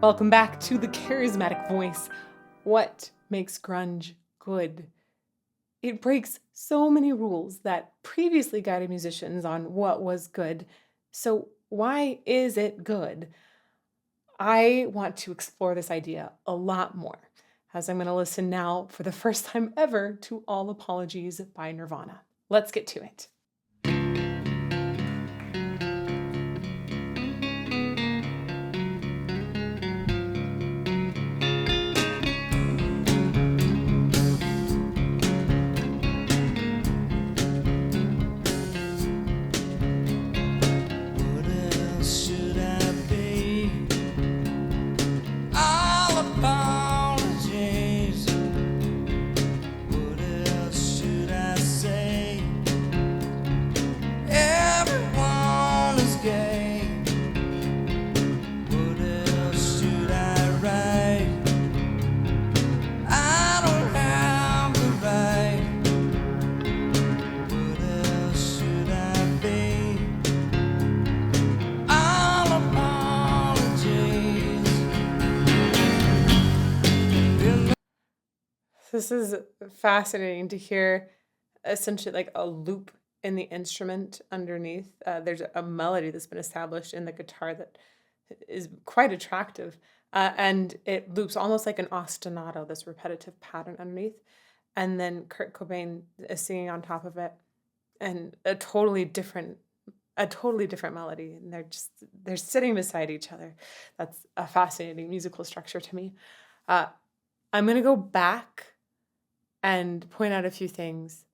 Welcome back to the Charismatic Voice. What makes grunge good? It breaks so many rules that previously guided musicians on what was good. So, why is it good? I want to explore this idea a lot more, as I'm going to listen now for the first time ever to All Apologies by Nirvana. Let's get to it. This is fascinating to hear essentially like a loop in the instrument underneath. There's a melody that's been established in the guitar that is quite attractive. And it loops almost like an ostinato, this repetitive pattern underneath. And then Kurt Cobain is singing on top of it and a totally different melody. And they're sitting beside each other. That's a fascinating musical structure to me. I'm going to go back and point out a few things.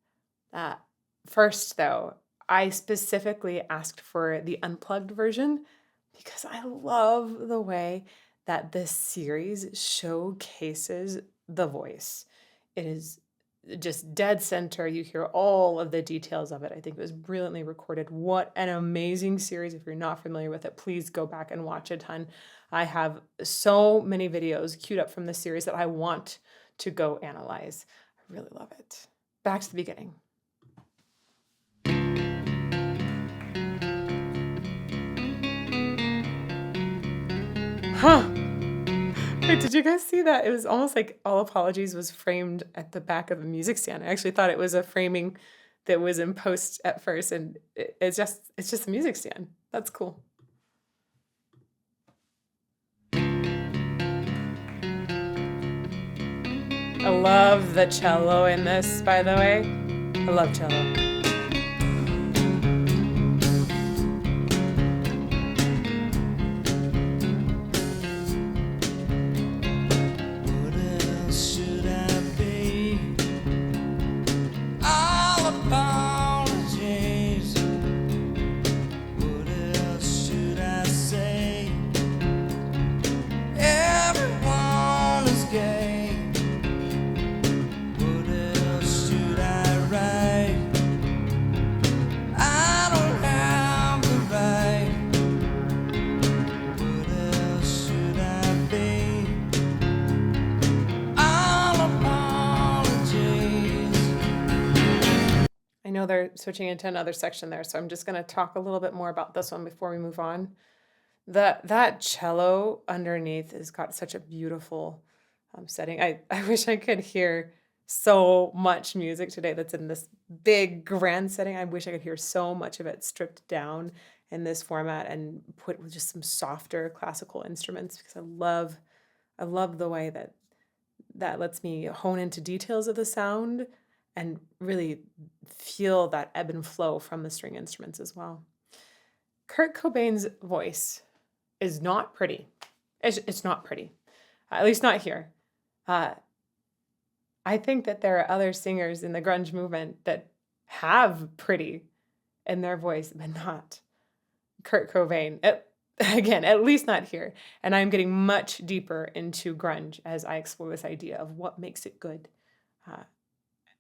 First, though, I specifically asked for the unplugged version because I love the way that this series showcases the voice. It is just dead center. You hear all of the details of it. I think it was brilliantly recorded. What an amazing series. If you're not familiar with it, please go back and watch a ton. I have so many videos queued up from the series that I want to go analyze. I really love it. Back to the beginning. Huh. Wait, did you guys see that? It was almost like All Apologies was framed at the back of a music stand. I actually thought it was a framing that was in post at first, and it's just a music stand. That's cool. I love the cello in this, by the way. I love cello. I know they're switching into another section there, so I'm just going to talk a little bit more about this one before we move on. That cello underneath has got such a beautiful setting. I wish I could hear so much music today that's in this big grand setting. I wish I could hear so much of it stripped down in this format and put with just some softer classical instruments, because I love the way that lets me hone into details of the sound and really feel that ebb and flow from the string instruments as well. Kurt Cobain's voice is not pretty. It's not pretty, at least not here. I think that there are other singers in the grunge movement that have pretty in their voice, but not Kurt Cobain. Again, at least not here. And I'm getting much deeper into grunge as I explore this idea of what makes it good.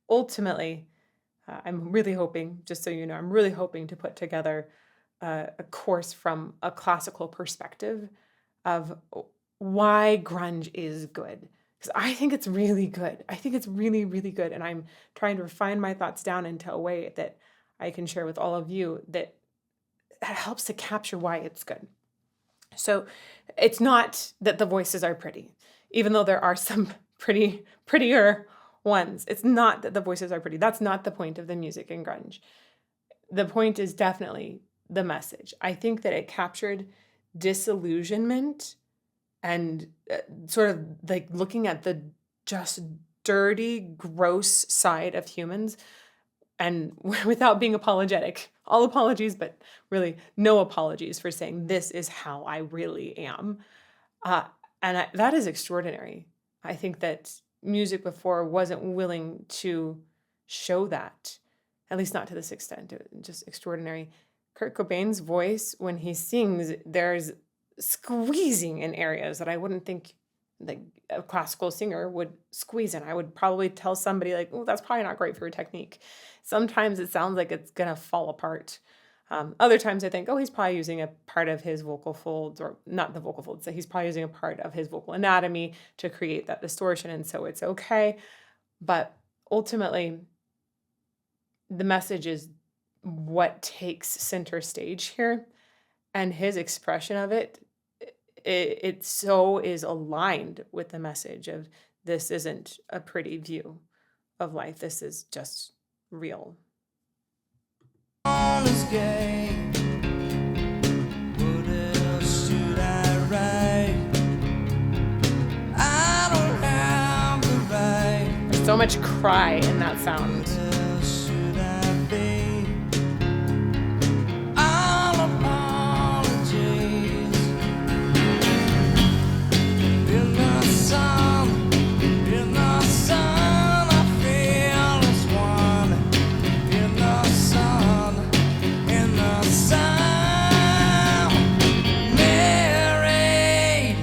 Ultimately, I'm really hoping, just so you know, I'm really hoping to put together a course from a classical perspective of why grunge is good. Because I think it's really good. I think it's really, really good. And I'm trying to refine my thoughts down into a way that I can share with all of you that helps to capture why it's good. So it's not that the voices are pretty, even though there are some prettier ones. It's not that the voices are pretty. That's not the point of the music in grunge. The point is definitely the message. I think that it captured disillusionment and sort of like looking at the just dirty, gross side of humans, and without being apologetic. All apologies, but really no apologies for saying this is how I really am. Uh, and that is extraordinary. I think that music before wasn't willing to show that, at least not to this extent. It was just extraordinary. Kurt Cobain's voice, when he sings, there's squeezing in areas that I wouldn't think like a classical singer would squeeze in. I would probably tell somebody like, oh, that's probably not great for your technique. Sometimes it sounds like it's gonna fall apart. Other times I think, oh, he's probably using a part of his vocal folds, or not the vocal folds, so he's probably using a part of his vocal anatomy to create that distortion, and so it's okay. But ultimately, the message is what takes center stage here, and his expression of it so is aligned with the message of this isn't a pretty view of life. This is just real. All is gay. What else should I write? I don't have the right. There's so much cry in that sound. What else should I be? All apologies. In the sun, I feel as one. In the sun, married.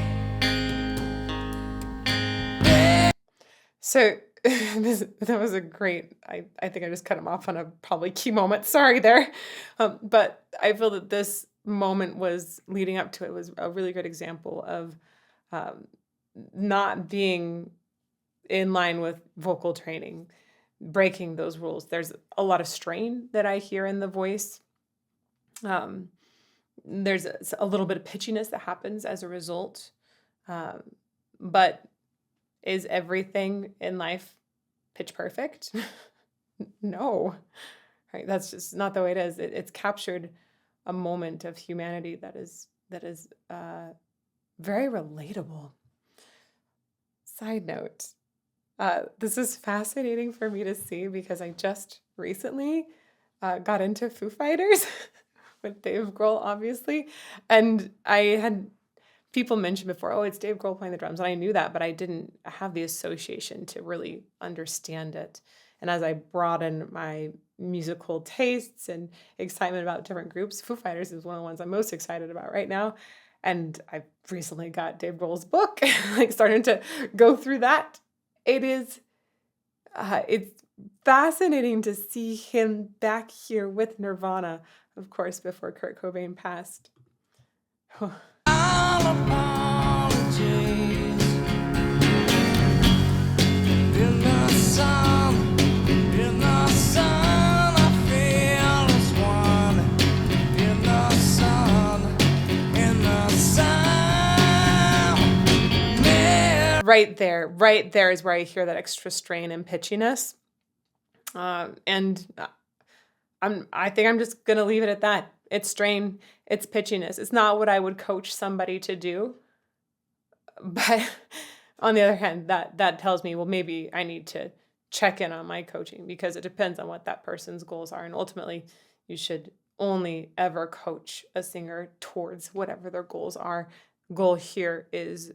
So that was a great, I think I just cut him off on a probably key moment. Sorry there. But I feel that this moment was leading up to it was a really good example of not being in line with vocal training, breaking those rules. There's a lot of strain that I hear in the voice. There's a little bit of pitchiness that happens as a result. But is everything in life pitch perfect? No, right? That's just not the way it is. It's captured a moment of humanity that is very relatable. Side note, this is fascinating for me to see because I just recently got into Foo Fighters with Dave Grohl, obviously. And I had people mention before, oh, it's Dave Grohl playing the drums. And I knew that, but I didn't have the association to really understand it. And as I broaden my musical tastes and excitement about different groups, Foo Fighters is one of the ones I'm most excited about right now. And I recently got Dave Grohl's book, like starting to go through that. It's fascinating to see him back here with Nirvana, of course, before Kurt Cobain passed. All apologies. In the sun, I feel as one. In the sun, Right there is where I hear that extra strain and pitchiness. And I think I'm just gonna leave it at that. It's strain, it's pitchiness. It's not what I would coach somebody to do. But on the other hand, that tells me, well, maybe I need to check in on my coaching because it depends on what that person's goals are. And ultimately, you should only ever coach a singer towards whatever their goals are. Goal here is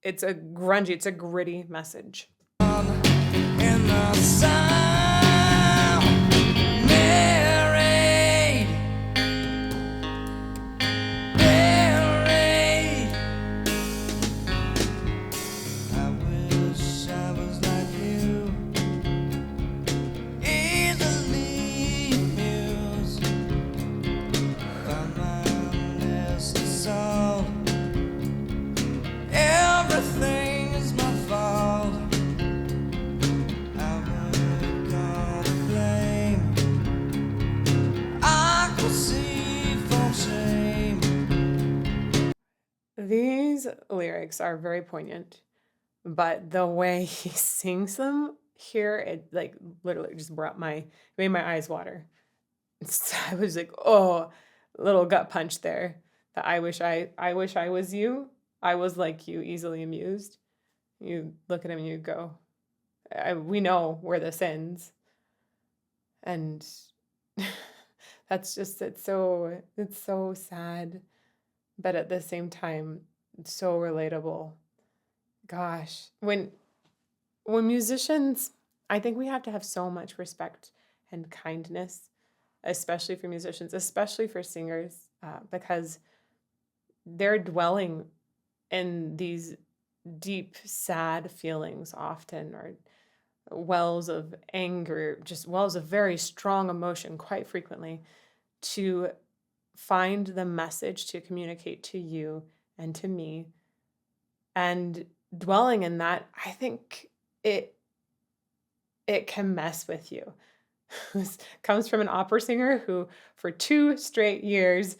it's a grungy, it's a gritty message. In the sound, married. I wish I was like you, easily amused by my endless assault. Everything is my fault. I would lyrics are very poignant, but the way he sings them here, it like literally just made my eyes water. I was like, oh, little gut punch there. That I wish I was you. I was like you, easily amused. You look at him and you go, we know where this ends. And that's just, it's so sad, but at the same time, it's so relatable. Gosh, when musicians, I think we have to have so much respect and kindness, especially for musicians, especially for singers, because they're dwelling in these deep, sad feelings often, or wells of anger, just wells of very strong emotion, quite frequently, to find the message to communicate to you and to me. And dwelling in that, I think it it can mess with you. This comes from an opera singer who, for 2 straight years,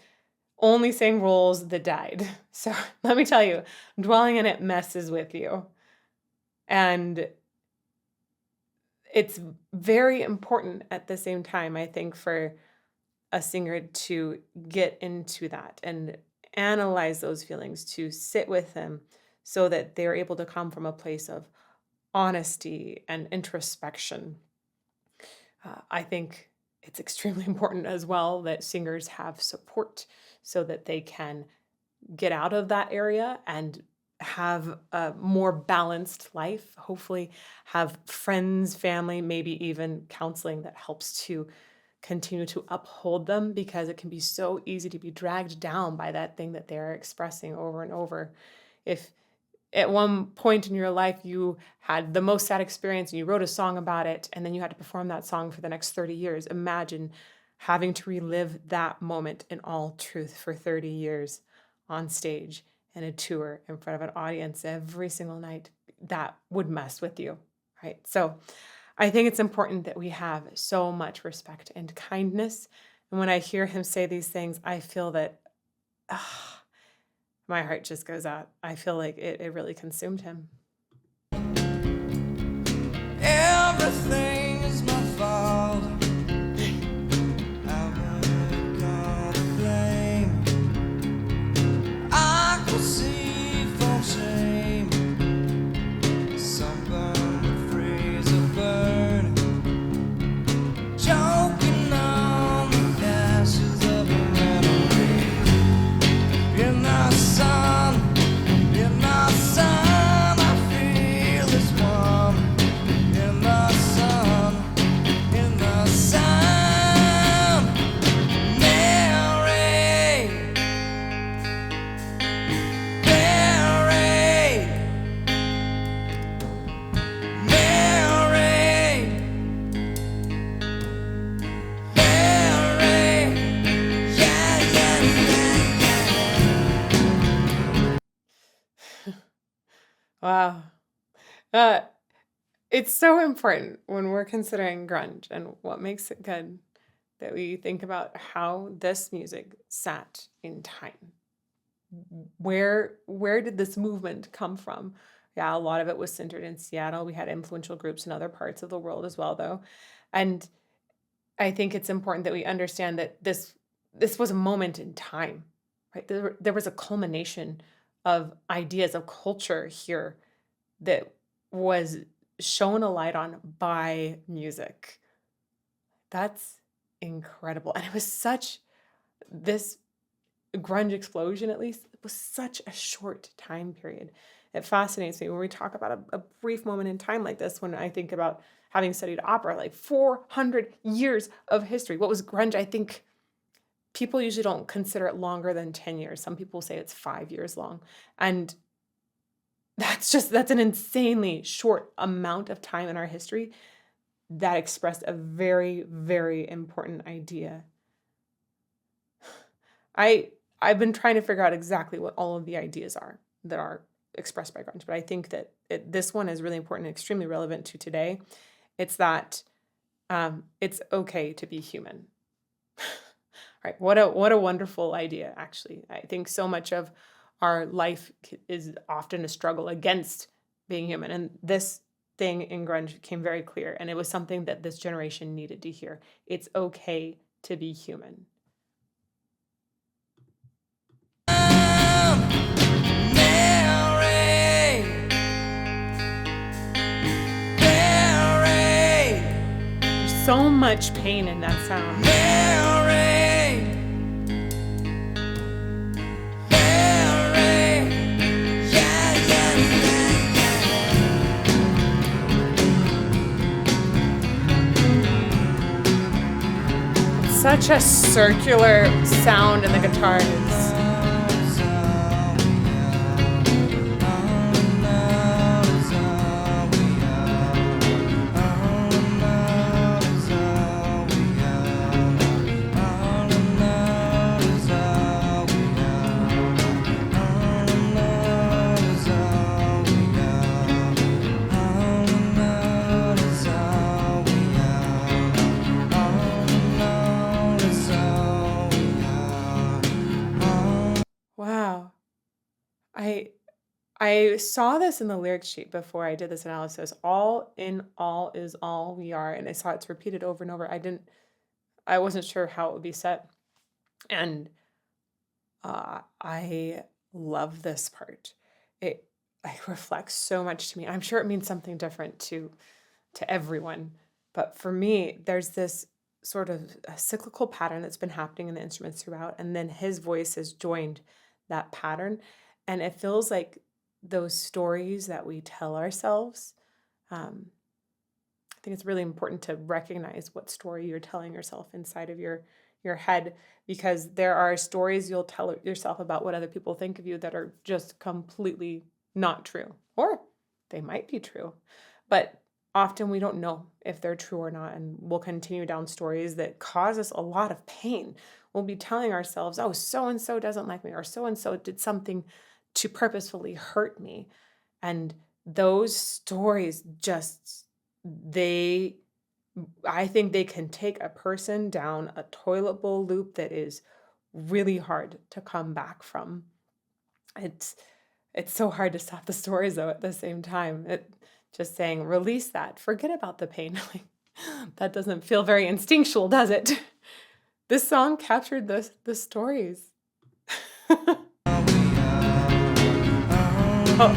only sang roles that died. So let me tell you, dwelling in it messes with you. And it's very important at the same time, I think, for a singer to get into that and analyze those feelings, to sit with them so that they're able to come from a place of honesty and introspection. I think it's extremely important as well that singers have support so that they can get out of that area and have a more balanced life. Hopefully, have friends, family, maybe even counseling that helps to continue to uphold them, because it can be so easy to be dragged down by that thing that they're expressing over and over. If at one point in your life you had the most sad experience and you wrote a song about it, and then you had to perform that song for the next 30 years, imagine having to relive that moment in all truth for 30 years on stage in a tour in front of an audience every single night. That would mess with you, right? So I think it's important that we have so much respect and kindness. And when I hear him say these things, I feel that my heart just goes out. I feel like it really consumed him. Everything is my fault. I won't call the blame. I could see from shame. Sunburn would freeze or burn. Choking on the ashes of a memory. In the sun, I feel this warm. In the sun, Mary, Mary, Mary, Mary, yeah, yeah, yeah. Wow. Uh, it's so important when we're considering grunge and what makes it good that we think about how this music sat in time. Where did this movement come from? Yeah, a lot of it was centered in Seattle. We had influential groups in other parts of the world as well, though. And I think it's important that we understand that this was a moment in time, right? There was a culmination of ideas of culture here that was shown a light on by music. That's incredible. And it was such this grunge explosion, at least, it was such a short time period. It fascinates me when we talk about a brief moment in time like this, when I think about having studied opera, like 400 years of history. What was grunge? I think people usually don't consider it longer than 10 years. Some people say it's 5 years long. And that's an insanely short amount of time in our history that expressed a very, very important idea. I've been trying to figure out exactly what all of the ideas are that are expressed by grunge, but I think that this one is really important and extremely relevant to today. It's that it's okay to be human. Right? What a wonderful idea, actually. I think so much of our life is often a struggle against being human. And this thing in grunge came very clear. And it was something that this generation needed to hear. It's okay to be human. There's so much pain in that sound. Such a circular sound in the guitars. Wow. I saw this in the lyric sheet before I did this analysis. All in all is all we are. And I saw it's repeated over and over. I wasn't sure how it would be set. And I love this part. It reflects so much to me. I'm sure it means something different to everyone. But for me, there's this sort of a cyclical pattern that's been happening in the instruments throughout. And then his voice has joined that pattern. And it feels like those stories that we tell ourselves. I think it's really important to recognize what story you're telling yourself inside of your head, because there are stories you'll tell yourself about what other people think of you that are just completely not true, or they might be true, but often we don't know if they're true or not, and we'll continue down stories that cause us a lot of pain. We'll be telling ourselves, oh, so-and-so doesn't like me, or so-and-so did something to purposefully hurt me. And those stories I think they can take a person down a toilet bowl loop that is really hard to come back from. It's so hard to stop the stories, though, at the same time. Just saying, release that, forget about the pain. Like, that doesn't feel very instinctual, does it? This song captured the stories. Oh,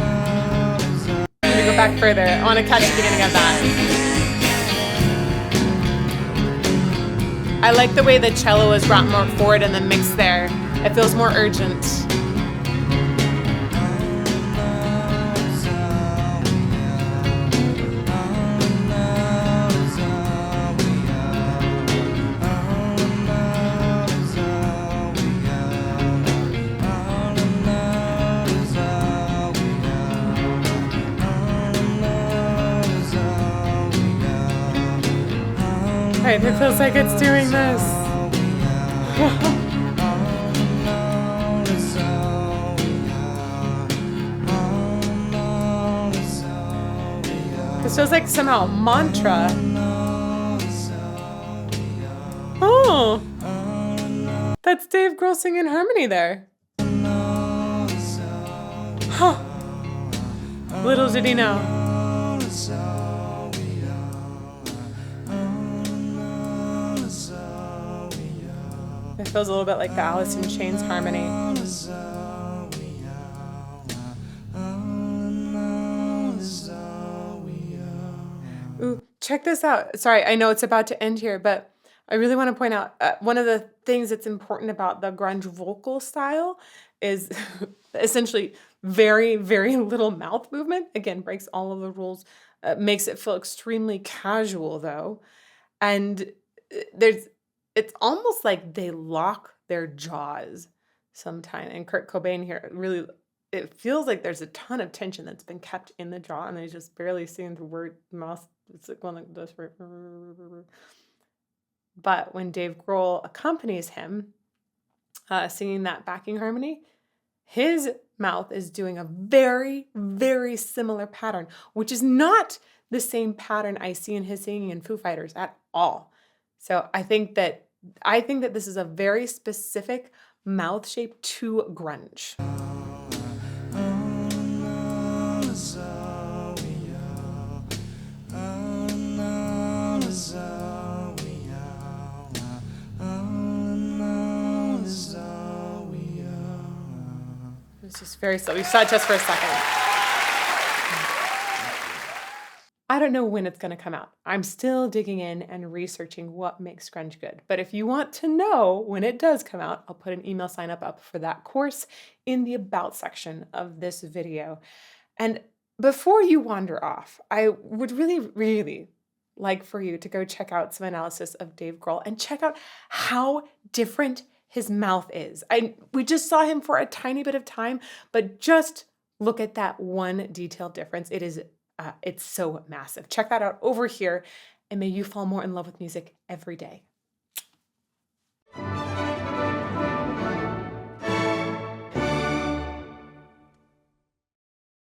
I'm gonna go back further. I want to catch the beginning of that. I like the way the cello is brought more forward in the mix there. It feels more urgent. Right, it feels like it's doing this. This feels like somehow a mantra. Oh, that's Dave Grohl singing harmony there. Huh. Little did he know. It feels a little bit like the Alice in Chains harmony. Ooh, check this out. Sorry, I know it's about to end here, but I really want to point out one of the things that's important about the grunge vocal style is essentially very, very little mouth movement. Again, breaks all of the rules, makes it feel extremely casual, though. And it's almost like they lock their jaws sometime. And Kurt Cobain here, really, it feels like there's a ton of tension that's been kept in the jaw, and they just barely seeing the word mouth. It's like going like this. But when Dave Grohl accompanies him, singing that backing harmony, his mouth is doing a very, very similar pattern, which is not the same pattern I see in his singing in Foo Fighters at all. So I think that this is a very specific mouth shape to grunge. It's just very slow. We saw it just for a second. I don't know when it's going to come out. I'm still digging in and researching what makes grunge good. But if you want to know when it does come out, I'll put an email sign up for that course in the about section of this video. And before you wander off, I would really, really like for you to go check out some analysis of Dave Grohl and check out how different his mouth is. We just saw him for a tiny bit of time, but just look at that one detailed difference. It's so massive. Check that out over here, and may you fall more in love with music every day.